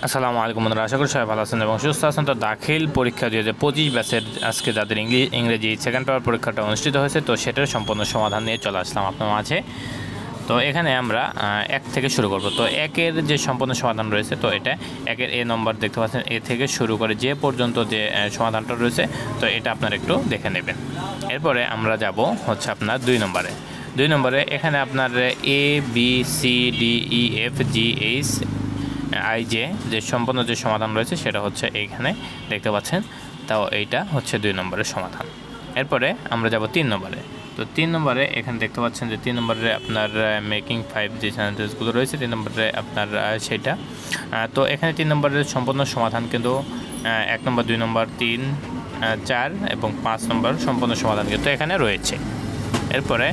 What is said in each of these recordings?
আসসালামু আলাইকুম বন্ধুরা, আশা করি সবাই ভালো আছেন এবং সুস্থ আছেন। তো দাখিল পরীক্ষা 2025 ব্যাচের আজকে যাদের ইংরেজি সেকেন্ড পেপার পরীক্ষাটা অনুষ্ঠিত হয়েছে, তো সেটার সম্পূর্ণ সমাধান নিয়ে চলে আসলাম আপনার মাঝে। তো এখানে আমরা এক থেকে শুরু করব। তো একের যে সম্পূর্ণ সমাধান রয়েছে, তো এটা একের এ নম্বর দেখতে পাচ্ছেন, এ থেকে শুরু করে যে পর্যন্ত যে সমাধানটা রয়েছে, তো এটা আপনারা একটু দেখে নেবেন। এরপরে আমরা যাব হচ্ছে আপনার 2 নম্বরে এখানে আপনার A B C D E F G H I যে সম্পূর্ণ যে সমাধান রয়েছে সেটা হচ্ছে এইখানে দেখতে পাচ্ছেন। তাও এইটা হচ্ছে 2 নম্বরের সমাধান। এরপরে আমরা যাব 3 নম্বরে। তো 3 নম্বরে এখানে দেখতে পাচ্ছেন যে 3 নম্বরে আপনার মেকিং 5 যে সেন্টেন্সগুলো রয়েছে 3 নম্বরে আপনার সেটা। তো এখানে 3 নম্বরের সম্পূর্ণ সমাধান কিন্তু 1 নম্বর, 2 নম্বর, 3, 4 এবং 5 নম্বর সম্পূর্ণ সমাধান কিন্তু এখানে রয়েছে। এরপরে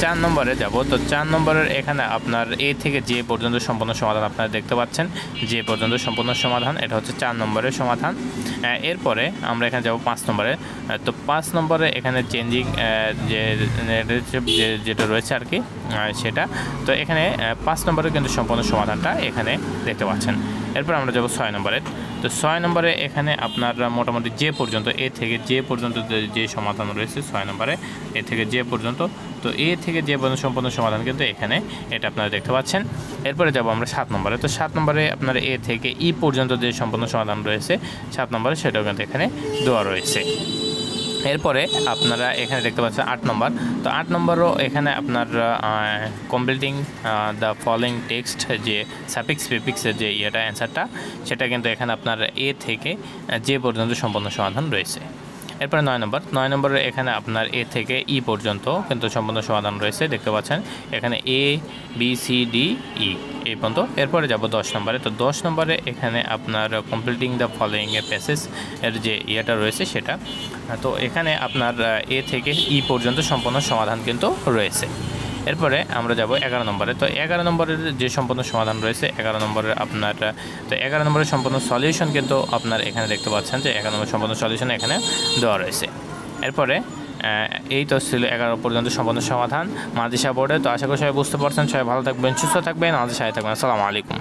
4 নম্বরে যাব। তো 4 নম্বরের এখানে আপনার এ থেকে যে পর্যন্ত সম্পূর্ণ সমাধান আপনারা দেখতে পাচ্ছেন, যে পর্যন্ত সম্পূর্ণ সমাধান, এটা হচ্ছে 4 নম্বরের সমাধান। এরপরে আমরা এখানে যাব 5 নম্বরে। তো 5 নম্বরে এখানে চেঞ্জিং যেটা রয়েছে আর কি সেটা। তো এখানে 5 নম্বরে কিন্তু সম্পূর্ণ সমাধানটা এখানে দেখতে পাচ্ছেন। এরপর আমরা যাব 6 নম্বরে। তো 6 নম্বরে এখানে আপনার মোটামুটি যে পর্যন্ত এ থেকে যে পর্যন্ত যে সমাধান রয়েছে 6 নম্বরে এ থেকে যে পর্যন্ত, তো এ থেকে যে পর্যন্ত সম্পূর্ণ সমাধান কিন্তু এখানে এটা আপনারা দেখতে পাচ্ছেন। এরপরে যাব আমরা 7 নম্বরে। তো 7 নম্বরে আপনার এ থেকে ই পর্যন্ত যে সম্পূর্ণ সমাধান রয়েছে 7 নম্বরে সেটাও কিন্তু এখানে দেওয়া রয়েছে। এরপরে আপনারা এখানে দেখতে পাচ্ছেন 8 নম্বর। তো 8 নম্বরও এখানে আপনার কমপ্লিটিং দ্য ফলোইং টেক্সট যে সাফিক্স প্রিফিক্সের যে অ্যান্সারটা, সেটা কিন্তু এখানে আপনার এ থেকে যে পর্যন্ত সম্পূর্ণ সমাধান রয়েছে। এরপরে 9 নম্বর। 9 নম্বরে এখানে আপনার এ থেকে ই পর্যন্ত কিন্তু সম্পূর্ণ সমাধান রয়েছে দেখতে পাচ্ছেন এখানে এ বি সি ডি ই এই পর্যন্ত। এরপরে যাব 10 নম্বরে। তো 10 নম্বরে এখানে আপনার completing the following a passage এর যে রয়েছে সেটা। তো এখানে আপনার এ থেকে ই পর্যন্ত সম্পূর্ণ সমাধান কিন্তু রয়েছে। এরপরে আমরা যাব 11 নম্বরে। তো 11 নম্বরের যে সম্পূর্ণ সমাধান রয়েছে 11 নম্বরের আপনার, তো 11 নম্বরের সম্পূর্ণ সলিউশন কিন্তু আপনার এখানে দেখতে পাচ্ছেন যে 11 নম্বর সম্পূর্ণ সলিউশন এখানে দেওয়া রয়েছে। এরপরে এই তো ছিল 11 পর্যন্ত সম্পূর্ণ সমাধান মাদ্রাসা বোর্ডে। তো আশা করি সবাই বুঝতে পারছেন। সবাই ভালো থাকবেন, সুস্থ থাকবেন, আমাদের সাথে থাকবেন। আসসালামু আলাইকুম।